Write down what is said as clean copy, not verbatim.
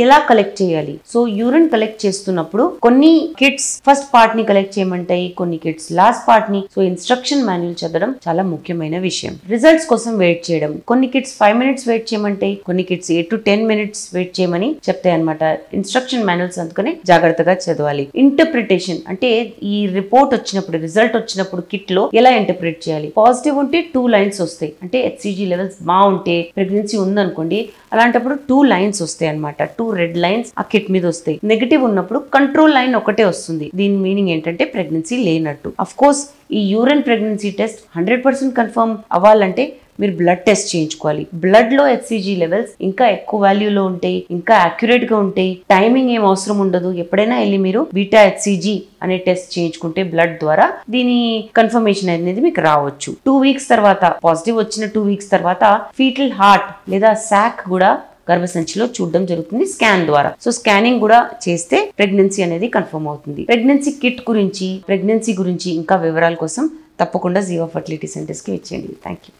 ఎలా కలెక్ట్ చేయాలి? So urine collect చేస్తున్నప్పుడు కొన్ని కిట్స్ ఫస్ట్ పార్ట్ ని కలెక్ట్ చేయమంటాయి, కొన్ని కిట్స్ లాస్ట్ పార్ట్ ని. సో ఇన్స్ట్రక్షన్ మాన్యువల్ చదవడం చాలా ముఖ్యమైన విషయం. రిజల్ట్స్ కోసం వెయిట్ చేయడం, కొన్ని కిట్స్ 5 minutes వెయిట్ చేయమంటాయి, కొన్ని కిట్స్ 8 to 10 minutes వెయిట్ చేయమని చెప్తాయి అనమాట. ఇన్స్ట్రక్షన్ మాన్యువల్స్ అందుకనే జాగ్రత్తగా చదవాలి. ఇంటర్ప్రిటేషన్ అంటే ఈ రిపోర్ట్ వచ్చినప్పుడు, రిజల్ట్ వచ్చినప్పుడు కిట్ లో ఎలా ఇంటర్ప్రిట్ చేయాలి? పాజిటివ్ ఉంటే 2 lines వస్తాయి, అంటే HCG లెవెల్స్ బాగుంటే ప్రెగ్నెన్సీ ఉందనుకోండి, అలాంటప్పుడు 2 lines వస్తాయి అనమాట. 2 red lines ఆ కిట్ మీద వస్తాయి. నెగటివ్ ఉన్నప్పుడు కంట్రోల్ లైన్ ఒకటే వస్తుంది. దీని మీనింగ్ ఏంటంటే ప్రెగ్నెన్సీ లేనట్టు. అఫ్ కోర్స్ ఈ యూరిన్ ప్రెగ్నెన్సీ టెస్ట్ 100% కన్ఫర్మ్ అవ్వాలంటే మీరు బ్లడ్ టెస్ట్ చేయించుకోవాలి. బ్లడ్ లో HCG లెవెల్స్ ఇంకా ఎక్కువ వాల్యూలో ఉంటాయి, ఇంకా అక్యురేట్ గా ఉంటాయి. టైమింగ్ ఏం అవసరం ఉండదు. ఎప్పుడైనా వెళ్ళి మీరు బీటా HCG అనే టెస్ట్ చేయించుకుంటే బ్లడ్ ద్వారా దీని కన్ఫర్మేషన్ అనేది మీకు రావచ్చు. 2 weeks తర్వాత, పాజిటివ్ వచ్చిన 2 weeks తర్వాత ఫీటల్ హార్ట్ లేదా సాక్ కూడా గర్భసంచిలో చూడడం జరుగుతుంది స్కాన్ ద్వారా. సో స్కానింగ్ కూడా చేస్తే ప్రెగ్నెన్సీ అనేది కన్ఫర్మ్ అవుతుంది. ప్రెగ్నెన్సీ కిట్ గురించి, ప్రెగ్నెన్సీ గురించి ఇంకా వివరాల కోసం తప్పకుండా జీవా ఫర్టిలిటీ సెంటర్స్ కి వచ్చేయండి. Thank you.